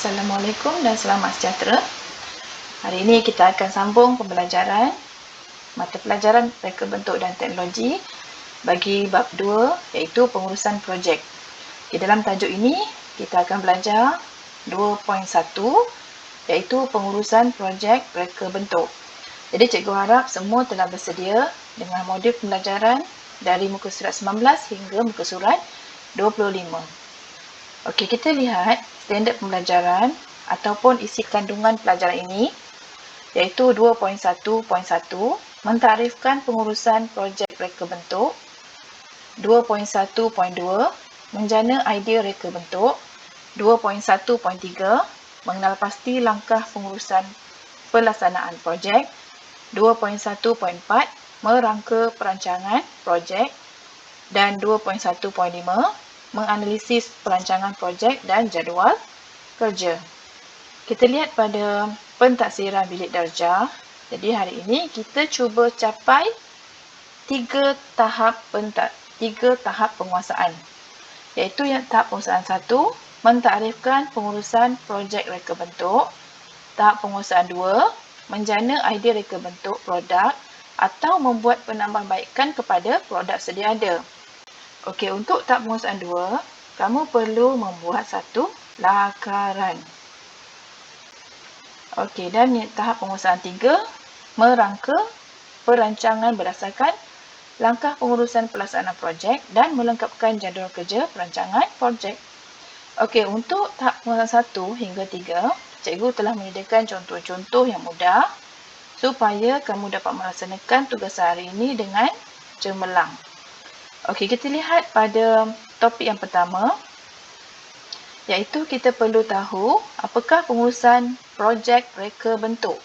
Assalamualaikum dan selamat sejahtera. Hari ini kita akan sambung pembelajaran mata pelajaran reka bentuk dan teknologi bagi bab 2 iaitu pengurusan projek. Di dalam tajuk ini kita akan belajar 2.1 iaitu pengurusan projek reka bentuk. Jadi cikgu harap semua telah bersedia dengan modul pembelajaran dari muka surat 19 hingga muka surat 25. Okey, kita lihat standard pembelajaran ataupun isi kandungan pelajaran ini iaitu 2.1.1 mentarifkan pengurusan projek reka bentuk, 2.1.2 menjana idea reka bentuk, 2.1.3 mengenal pasti langkah pengurusan pelaksanaan projek, 2.1.4 merangka perancangan projek dan 2.1.5 menganalisis perancangan projek dan jadual kerja. Kita lihat pada pentaksiran bilik darjah. Jadi hari ini kita cuba capai 3 tahap penguasaan. Iaitu yang tahap penguasaan 1, mentarifkan pengurusan projek reka bentuk. Tahap penguasaan 2, menjana idea reka bentuk produk atau membuat penambahbaikan kepada produk sedia ada. Okey, untuk tahap penguasaan 2, kamu perlu membuat satu lakaran. Okey, dan tahap penguasaan 3, merangka perancangan berdasarkan langkah pengurusan pelaksanaan projek dan melengkapkan jadual kerja perancangan projek. Okey, untuk tahap penguasaan 1 hingga 3, cikgu telah menyediakan contoh-contoh yang mudah supaya kamu dapat melaksanakan tugas hari ini dengan cemerlang. Okey, kita lihat pada topik yang pertama iaitu kita perlu tahu apakah pengurusan projek reka bentuk.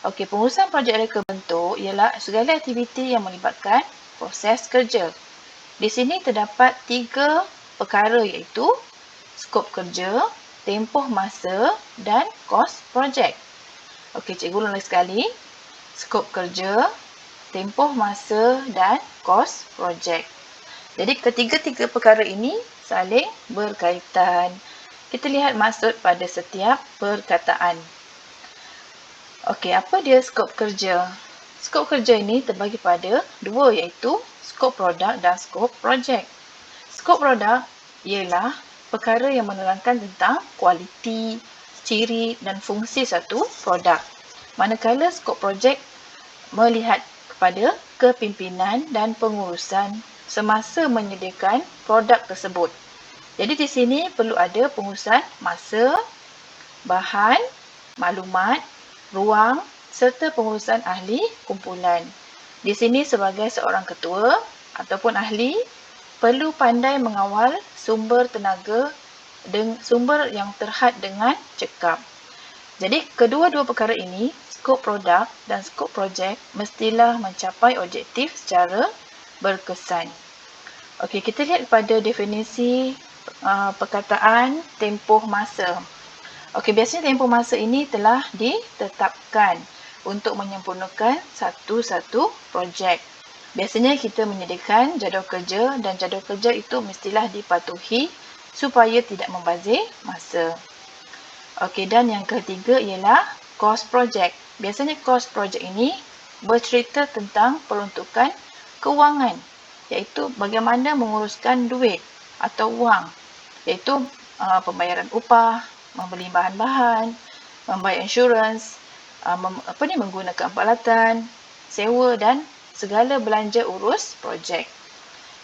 Okey, pengurusan projek reka bentuk ialah segala aktiviti yang melibatkan proses kerja. Di sini terdapat 3 perkara iaitu skop kerja, tempoh masa dan kos projek. Okey, cikgu ulang sekali. Skop kerja, tempoh masa dan kos projek. Jadi ketiga-tiga perkara ini saling berkaitan. Kita lihat maksud pada setiap perkataan. Okey, apa dia skop kerja? Skop kerja ini terbagi pada 2 iaitu skop produk dan skop projek. Skop produk ialah perkara yang menerangkan tentang kualiti, ciri dan fungsi satu produk. Manakala skop projek melihat kepada kepimpinan dan pengurusan semasa menyediakan produk tersebut. Jadi di sini perlu ada pengurusan masa, bahan, maklumat, ruang serta pengurusan ahli kumpulan. Di sini sebagai seorang ketua ataupun ahli perlu pandai mengawal sumber tenaga dan sumber yang terhad dengan cekap. Jadi kedua-dua perkara ini, skop produk dan skop projek mestilah mencapai objektif secara berkesan. Okey, kita lihat pada definisi perkataan tempoh masa. Okey, biasanya tempoh masa ini telah ditetapkan untuk menyempurnakan satu-satu projek. Biasanya kita menyediakan jadual kerja dan jadual kerja itu mestilah dipatuhi supaya tidak membazir masa. Okey, dan yang ketiga ialah kos projek. Biasanya kos projek ini bercerita tentang peruntukan kewangan, iaitu bagaimana menguruskan duit atau wang, iaitu pembayaran upah, membeli bahan-bahan, membayar insurans, menggunakan peralatan, sewa dan segala belanja urus projek.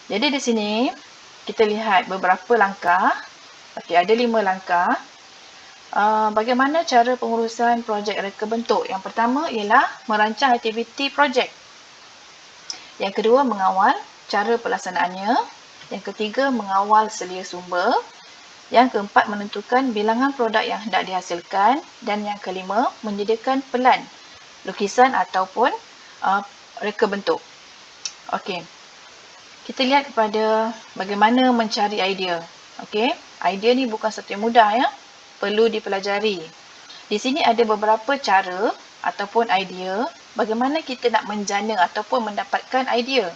Jadi di sini kita lihat beberapa langkah. Okey, ada 5 langkah. Bagaimana cara pengurusan projek reka bentuk? Yang pertama ialah merancang aktiviti projek. Yang kedua, mengawal cara pelaksanaannya. Yang ketiga, mengawal selia sumber. Yang keempat, menentukan bilangan produk yang hendak dihasilkan. Dan yang kelima, menyediakan pelan lukisan ataupun reka bentuk. Okey. Kita lihat kepada bagaimana mencari idea. Okey, idea ni bukan satu yang mudah ya. Perlu dipelajari. Di sini ada beberapa cara ataupun idea bagaimana kita nak menjana ataupun mendapatkan idea.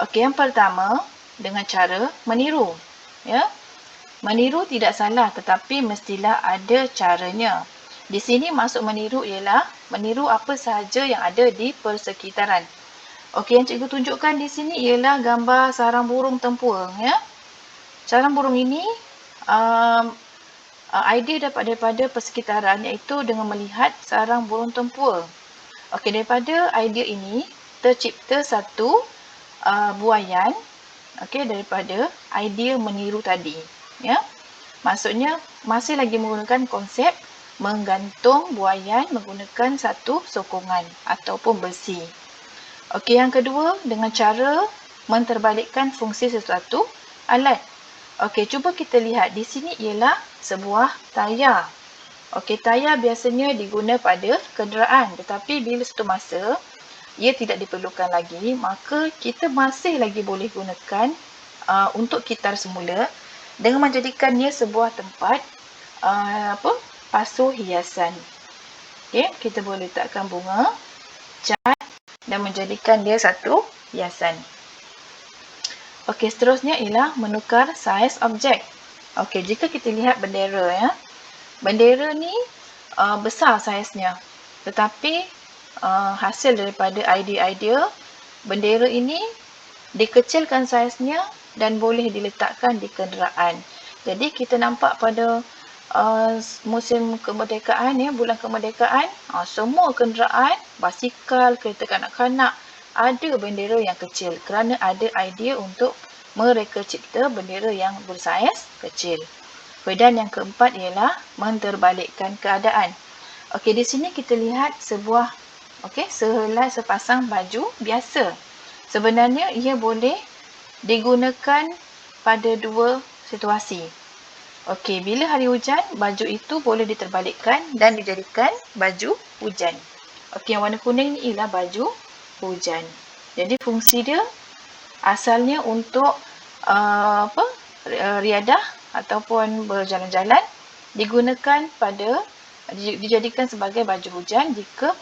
Okey, yang pertama dengan cara meniru, ya. Meniru tidak salah, tetapi mestilah ada caranya. Di sini maksud meniru ialah meniru apa sahaja yang ada di persekitaran. Okey, yang cikgu tunjukkan di sini ialah gambar sarang burung tempur, ya. Sarang burung ini idea daripada persekitaran, iaitu dengan melihat sarang burung tempur. Okey, daripada idea ini tercipta satu buaian, okey, daripada idea meniru tadi, ya. Maksudnya masih lagi menggunakan konsep menggantung buaian menggunakan satu sokongan ataupun besi. Okey, yang kedua dengan cara menterbalikkan fungsi sesuatu alat. Okey, cuba kita lihat di sini ialah sebuah tayar. Okey, tayar biasanya diguna pada kenderaan, tetapi bila satu masa ia tidak diperlukan lagi, maka kita masih lagi boleh gunakan untuk kitar semula dengan menjadikannya sebuah tempat pasu hiasan. Okey, kita boleh letakkan bunga, cat dan menjadikan dia satu hiasan. Okey, seterusnya ialah menukar saiz objek. Okey, jika kita lihat bendera, ya. Bendera ni besar saiznya, tetapi hasil daripada idea-idea bendera ini dikecilkan saiznya dan boleh diletakkan di kenderaan. Jadi kita nampak pada musim kemerdekaan, ya, bulan kemerdekaan, semua kenderaan, basikal, kereta kanak-kanak ada bendera yang kecil kerana ada idea untuk mereka cipta bendera yang bersaiz kecil. Dan yang keempat ialah menterbalikkan keadaan. Okey, di sini kita lihat sebuah sehelai sepasang baju biasa. Sebenarnya ia boleh digunakan pada dua situasi. Okey, bila hari hujan, baju itu boleh diterbalikkan dan dijadikan baju hujan. Okey, yang warna kuning ni ialah baju hujan. Jadi fungsi dia asalnya untuk riadah ataupun berjalan-jalan, dijadikan sebagai baju hujan jika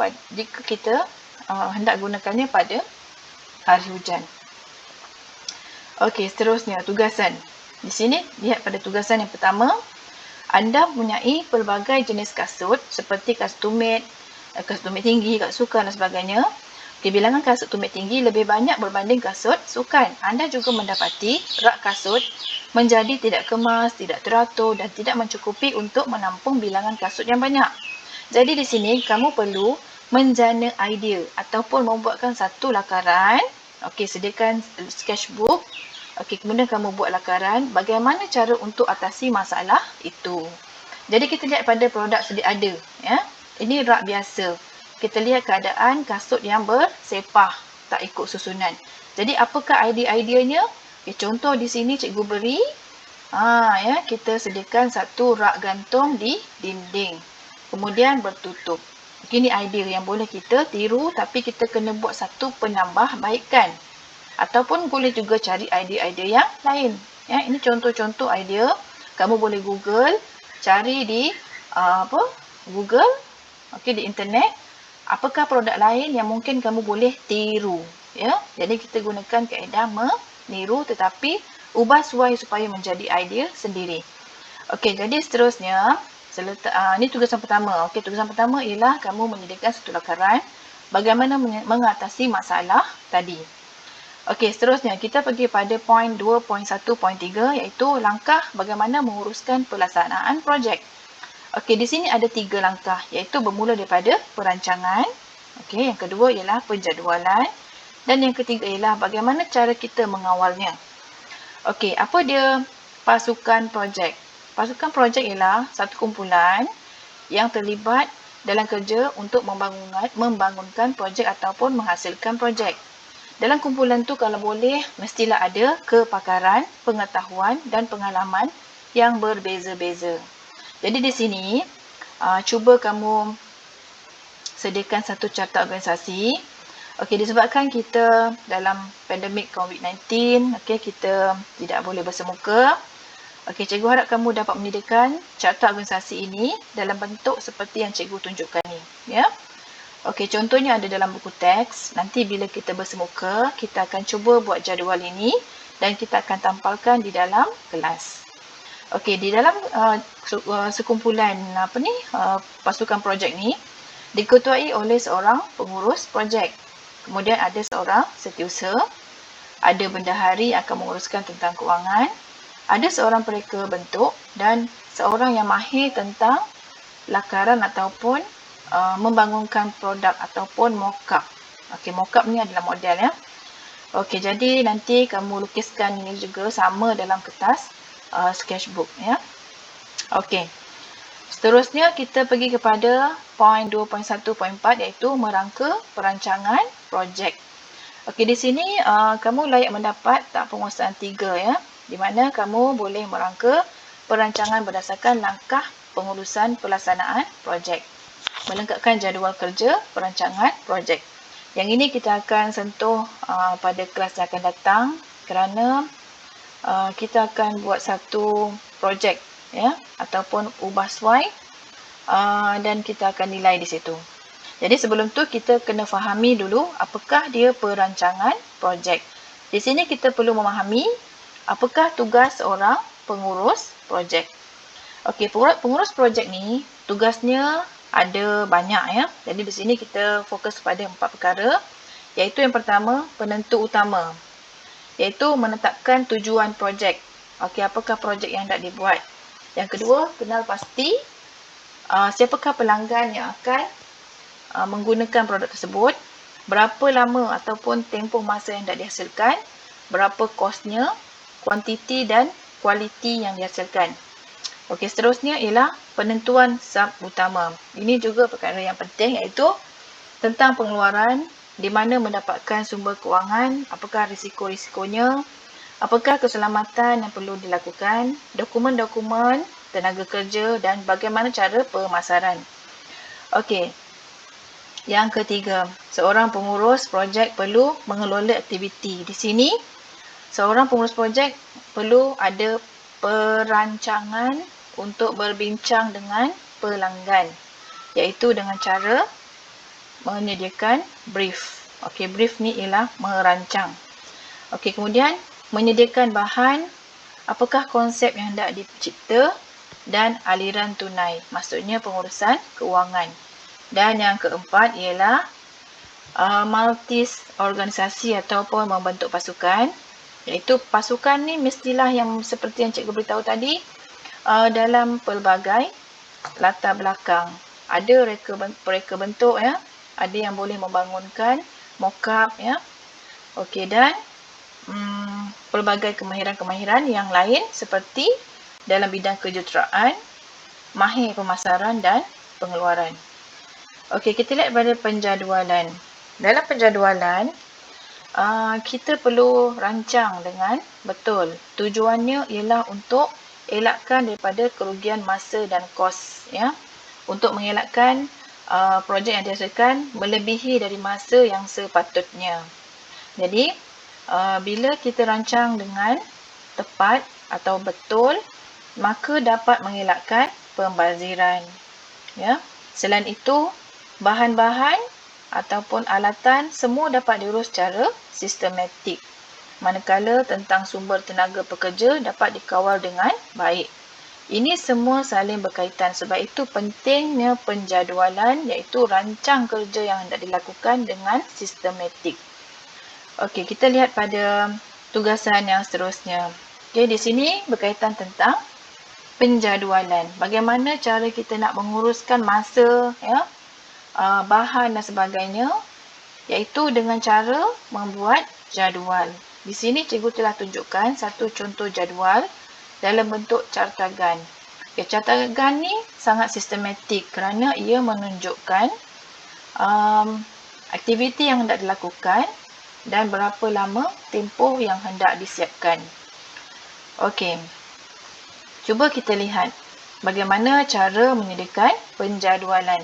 kita hendak gunakannya pada hari hujan. Okey, seterusnya tugasan. Di sini lihat pada tugasan yang pertama, anda mempunyai pelbagai jenis kasut seperti kasut tumit tinggi, kasut sukan dan sebagainya. Okey, bilangan kasut tumit tinggi lebih banyak berbanding kasut sukan. Anda juga mendapati rak kasut menjadi tidak kemas, tidak teratur dan tidak mencukupi untuk menampung bilangan kasut yang banyak. Jadi di sini kamu perlu menjana idea ataupun membuatkan satu lakaran. Okey, sediakan sketchbook. Okey, kemudian kamu buat lakaran bagaimana cara untuk atasi masalah itu. Jadi kita lihat pada produk sedia ada, ya. Ini rak biasa. Kita lihat keadaan kasut yang bersepah, tak ikut susunan. Jadi apakah idea-ideanya? Okay, contoh di sini cikgu beri, ya, kita sediakan satu rak gantung di dinding. Kemudian bertutup. Ini idea yang boleh kita tiru, tapi kita kena buat satu penambahbaikan. Ataupun boleh juga cari idea-idea yang lain. Ya, ini contoh-contoh idea. Kamu boleh Google, cari di Google, di internet. Apakah produk lain yang mungkin kamu boleh tiru, ya? Jadi kita gunakan kaedah meniru tetapi ubah suai supaya menjadi idea sendiri. Okey, jadi seterusnya ini tugasan pertama. Okey, tugasan pertama ialah kamu menyediakan satu lakaran bagaimana mengatasi masalah tadi. Okey, seterusnya kita pergi pada poin 2.1.3 iaitu langkah bagaimana menguruskan pelaksanaan projek. Okey, di sini ada 3 langkah iaitu bermula daripada perancangan. Okey, yang kedua ialah penjadualan dan yang ketiga ialah bagaimana cara kita mengawalnya. Okey, apa dia pasukan projek? Pasukan projek ialah satu kumpulan yang terlibat dalam kerja untuk membangunkan projek ataupun menghasilkan projek. Dalam kumpulan tu kalau boleh mestilah ada kepakaran, pengetahuan dan pengalaman yang berbeza-beza. Jadi di sini cuba kamu sediakan satu carta organisasi. Okey, disebabkan kita dalam pandemik COVID-19, okey, kita tidak boleh bersemuka. Okey, cikgu harap kamu dapat menyediakan carta organisasi ini dalam bentuk seperti yang cikgu tunjukkan ni, ya. Okey, contohnya ada dalam buku teks. Nanti bila kita bersemuka, kita akan cuba buat jadual ini dan kita akan tampalkan di dalam kelas. Okey, di dalam sekumpulan pasukan projek ni diketuai oleh seorang pengurus projek. Kemudian ada seorang setiausaha, ada bendahari yang akan menguruskan tentang kewangan, ada seorang pereka bentuk dan seorang yang mahir tentang lakaran ataupun membangunkan produk ataupun mock-up. Okey, mock-up ni adalah model ya. Okey, jadi nanti kamu lukiskan ini juga sama dalam kertas sketchbook ya. Okey. Seterusnya kita pergi kepada poin 2.1.4 iaitu merangka perancangan projek. Okey, di sini kamu layak mendapat tahap penguasaan 3 ya, di mana kamu boleh merangka perancangan berdasarkan langkah pengurusan pelaksanaan projek. Melengkapkan jadual kerja perancangan projek. Yang ini kita akan sentuh pada kelas yang akan datang kerana kita akan buat satu projek ya ataupun ubah suai dan kita akan nilai di situ. Jadi sebelum tu kita kena fahami dulu apakah dia perancangan projek. Di sini kita perlu memahami apakah tugas seorang pengurus projek. Okey, pengurus projek ni tugasnya ada banyak ya. Jadi di sini kita fokus pada 4 perkara, iaitu yang pertama penentu utama, iaitu menetapkan tujuan projek. Okey, apakah projek yang hendak dibuat. Yang kedua, kenal pasti siapakah pelanggan yang akan menggunakan produk tersebut, berapa lama ataupun tempoh masa yang hendak dihasilkan, berapa kosnya, kuantiti dan kualiti yang dihasilkan. Okey, seterusnya ialah penentuan sub utama. Ini juga perkara yang penting iaitu tentang pengeluaran, di mana mendapatkan sumber kewangan, apakah risiko-risikonya, apakah keselamatan yang perlu dilakukan, dokumen-dokumen, tenaga kerja dan bagaimana cara pemasaran. Okey. Yang ketiga, seorang pengurus projek perlu mengelola aktiviti. Di sini, seorang pengurus projek perlu ada perancangan untuk berbincang dengan pelanggan, iaitu dengan cara menyediakan brief. Okey, brief ni ialah merancang. Okey, kemudian menyediakan bahan, apakah konsep yang hendak dicipta dan aliran tunai, maksudnya pengurusan kewangan. Dan yang keempat ialah multis organisasi ataupun membentuk pasukan, iaitu pasukan ni mestilah yang seperti yang cikgu beritahu tadi dalam pelbagai latar belakang. Ada pereka bentuk ya, ada yang boleh membangunkan mock-up ya. Okey, dan pelbagai kemahiran-kemahiran yang lain seperti dalam bidang kejuruteraan, mahir pemasaran dan pengeluaran. Okey, kita lihat pada penjadualan. Dalam penjadualan, kita perlu rancang dengan betul. Tujuannya ialah untuk elakkan daripada kerugian masa dan kos ya. Untuk mengelakkan projek yang dihasilkan melebihi dari masa yang sepatutnya. Jadi, bila kita rancang dengan tepat atau betul, maka dapat mengelakkan pembaziran. Ya. Selain itu, bahan-bahan ataupun alatan semua dapat diurus secara sistematik. Manakala tentang sumber tenaga pekerja dapat dikawal dengan baik. Ini semua saling berkaitan, sebab itu pentingnya penjadualan iaitu rancang kerja yang hendak dilakukan dengan sistematik. Okey, kita lihat pada tugasan yang seterusnya. Okey, di sini berkaitan tentang penjadualan. Bagaimana cara kita nak menguruskan masa ya, bahan dan sebagainya, iaitu dengan cara membuat jadual. Di sini cikgu telah tunjukkan satu contoh jadual dalam bentuk cartagan. Okay, cartagan ni sangat sistematik kerana ia menunjukkan aktiviti yang hendak dilakukan dan berapa lama tempoh yang hendak disiapkan. Okey, cuba kita lihat bagaimana cara menyediakan penjadualan.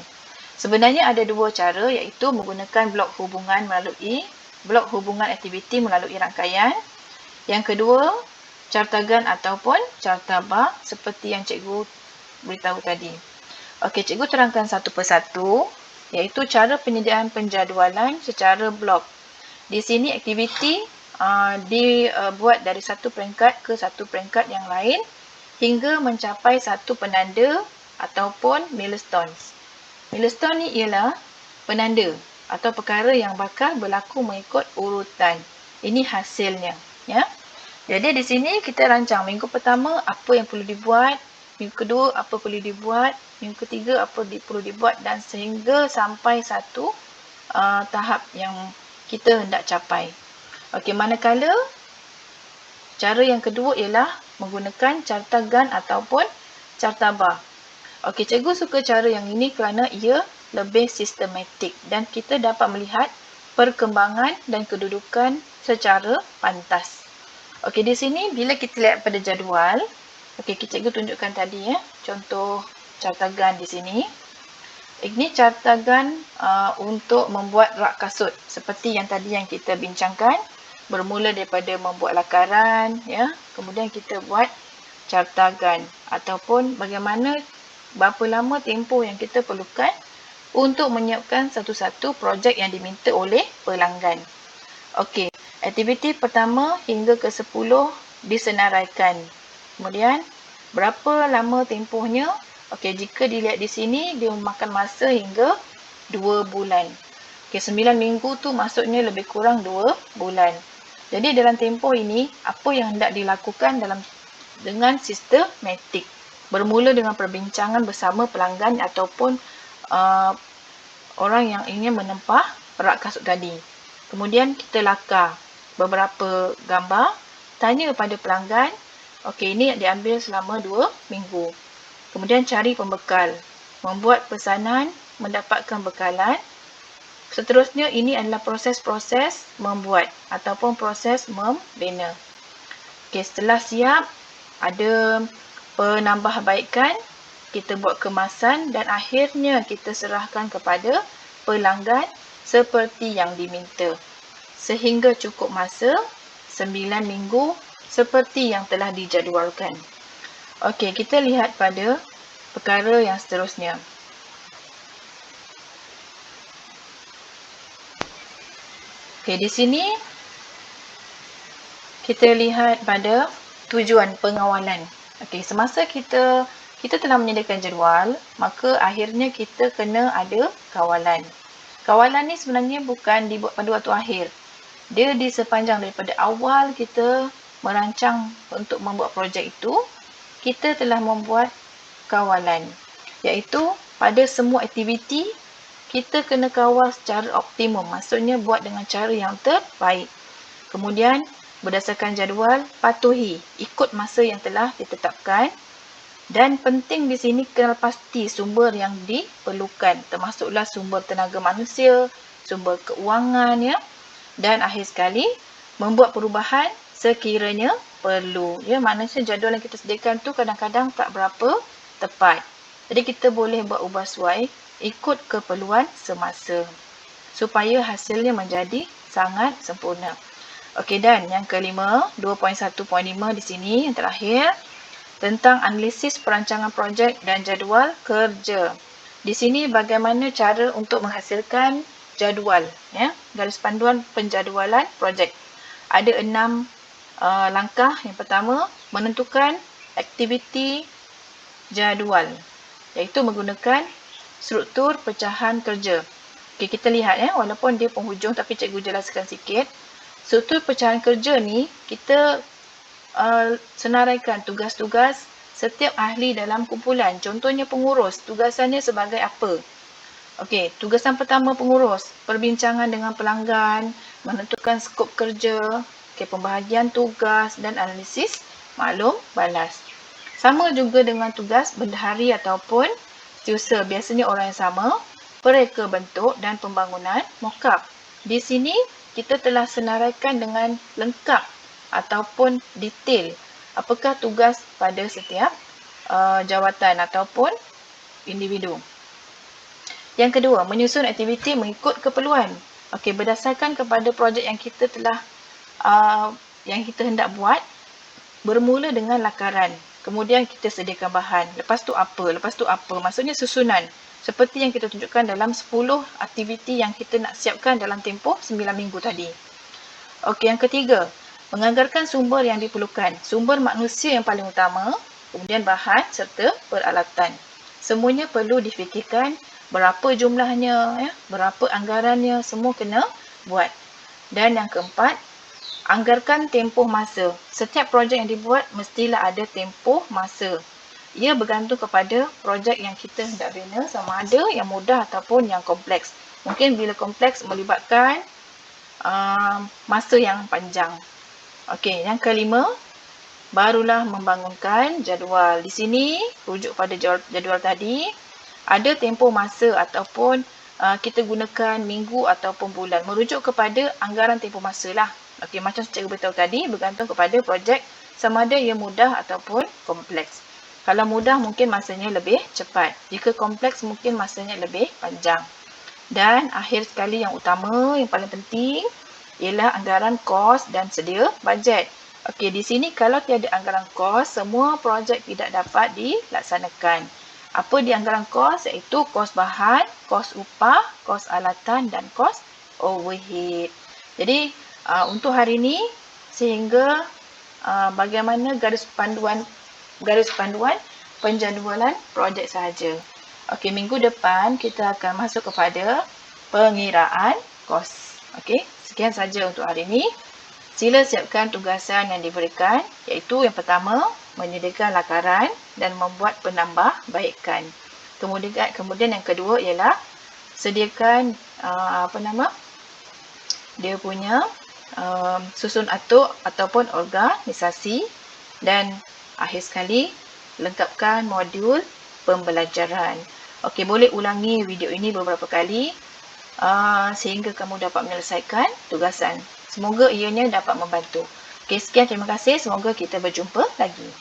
Sebenarnya ada dua cara, iaitu menggunakan blok hubungan aktiviti melalui rangkaian. Yang kedua, cartagan ataupun cartabar seperti yang cikgu beritahu tadi. Okey, cikgu terangkan satu persatu, iaitu cara penyediaan penjadualan secara blok. Di sini aktiviti dibuat dari satu peringkat ke satu peringkat yang lain hingga mencapai satu penanda ataupun milestone. Milestone ni ialah penanda atau perkara yang bakal berlaku mengikut urutan. Ini hasilnya, ya. Jadi di sini kita rancang minggu pertama apa yang perlu dibuat, minggu kedua apa perlu dibuat, minggu ketiga apa perlu dibuat dan sehingga sampai satu tahap yang kita hendak capai. Okey, manakala cara yang kedua ialah menggunakan carta Gantt ataupun carta bar. Okey, cikgu suka cara yang ini kerana ia lebih sistematik dan kita dapat melihat perkembangan dan kedudukan secara pantas. Okey, di sini bila kita lihat pada jadual, okey, cikgu tunjukkan tadi ya, contoh carta Gantt di sini. Ini carta Gantt untuk membuat rak kasut seperti yang tadi yang kita bincangkan, bermula daripada membuat lakaran ya, kemudian kita buat carta Gantt ataupun bagaimana berapa lama tempoh yang kita perlukan untuk menyiapkan satu-satu projek yang diminta oleh pelanggan. Okey, aktiviti pertama hingga ke 10 disenaraikan. Kemudian berapa lama tempohnya? Okey, jika dilihat di sini dia memakan masa hingga 2 bulan. Okey, 9 minggu tu maksudnya lebih kurang 2 bulan. Jadi dalam tempoh ini apa yang hendak dilakukan dengan sistematik. Bermula dengan perbincangan bersama pelanggan ataupun orang yang ingin menempah rak kasut tadi. Kemudian kita lakar beberapa gambar, tanya kepada pelanggan. Okey, ini diambil selama 2 minggu. Kemudian cari pembekal, membuat pesanan, mendapatkan bekalan. Seterusnya ini adalah proses-proses membuat ataupun proses membina. Okey, setelah siap, ada penambahbaikan, kita buat kemasan dan akhirnya kita serahkan kepada pelanggan seperti yang diminta. Sehingga cukup masa 9 minggu seperti yang telah dijadualkan. Okey, kita lihat pada perkara yang seterusnya. Okey, di sini kita lihat pada tujuan pengawalan. Okey, semasa kita telah menyediakan jadual, maka akhirnya kita kena ada kawalan. Kawalan ni sebenarnya bukan dibuat pada waktu akhir. Dia di sepanjang daripada awal kita merancang untuk membuat projek itu, kita telah membuat kawalan. Iaitu pada semua aktiviti, kita kena kawal secara optimum. Maksudnya buat dengan cara yang terbaik. Kemudian berdasarkan jadual, patuhi, ikut masa yang telah ditetapkan. Dan penting di sini kena pasti sumber yang diperlukan, termasuklah sumber tenaga manusia, sumber keuangan ya. Dan akhir sekali, membuat perubahan sekiranya perlu. Ya, maknanya jadual yang kita sediakan tu kadang-kadang tak berapa tepat. Jadi kita boleh buat ubah suai ikut keperluan semasa supaya hasilnya menjadi sangat sempurna. Okey, dan yang kelima, 2.1.5 di sini yang terakhir, tentang analisis perancangan projek dan jadual kerja. Di sini bagaimana cara untuk menghasilkan jadual, ya, garis panduan penjadualan projek. Ada 6 langkah. Yang pertama, menentukan aktiviti jadual, iaitu menggunakan struktur pecahan kerja. Okey, kita lihat ya, walaupun dia penghujung tapi cikgu jelaskan sikit. Struktur pecahan kerja ni kita senaraikan tugas-tugas setiap ahli dalam kumpulan. Contohnya pengurus, tugasannya sebagai apa? Okey, tugasan pertama pengurus, perbincangan dengan pelanggan, menentukan skop kerja, pembahagian tugas dan analisis maklum balas. Sama juga dengan tugas bendahari ataupun setiausaha, biasanya orang yang sama, pereka bentuk dan pembangunan mock-up. Di sini kita telah senaraikan dengan lengkap ataupun detail apakah tugas pada setiap jawatan ataupun individu. Yang kedua, menyusun aktiviti mengikut keperluan. Okey, berdasarkan kepada projek yang kita telah yang kita hendak buat, bermula dengan lakaran. Kemudian kita sediakan bahan. Lepas tu apa? Lepas tu apa? Maksudnya susunan. Seperti yang kita tunjukkan dalam 10 aktiviti yang kita nak siapkan dalam tempoh 9 minggu tadi. Okey, yang ketiga, menganggarkan sumber yang diperlukan. Sumber manusia yang paling utama. kemudian bahan serta peralatan. Semuanya perlu difikirkan berapa jumlahnya, ya, berapa anggarannya, semua kena buat. Dan yang keempat, anggarkan tempoh masa. Setiap projek yang dibuat mestilah ada tempoh masa. Ia bergantung kepada projek yang kita hendak bina, sama ada yang mudah ataupun yang kompleks. Mungkin bila kompleks melibatkan masa yang panjang. Okey, yang kelima, barulah membangunkan jadual. Di sini, rujuk pada jadual tadi, ada tempoh masa ataupun kita gunakan minggu ataupun bulan. Merujuk kepada anggaran tempoh masa lah. Okey, macam secara beritahu tadi, bergantung kepada projek sama ada ia mudah ataupun kompleks. Kalau mudah mungkin masanya lebih cepat. Jika kompleks mungkin masanya lebih panjang. Dan akhir sekali yang utama, yang paling penting ialah anggaran kos dan sedia bajet. Okey, di sini kalau tiada anggaran kos, semua projek tidak dapat dilaksanakan. Apa di anggaran kos? Iaitu kos bahan, kos upah, kos alatan dan kos overhead. Jadi, untuk hari ini, sehingga bagaimana garis panduan penjadualan projek sahaja. Okey, minggu depan kita akan masuk kepada pengiraan kos. Okey, sekian saja untuk hari ini. Sila siapkan tugasan yang diberikan, iaitu yang pertama, menyediakan lakaran dan membuat penambahbaikan. Kemudian yang kedua ialah sediakan dia punya susun atuk ataupun organisasi, dan akhir sekali lengkapkan modul pembelajaran. Okey, boleh ulangi video ini beberapa kali sehingga kamu dapat menyelesaikan tugasan. Semoga ianya dapat membantu. Okey, sekian, terima kasih. Semoga kita berjumpa lagi.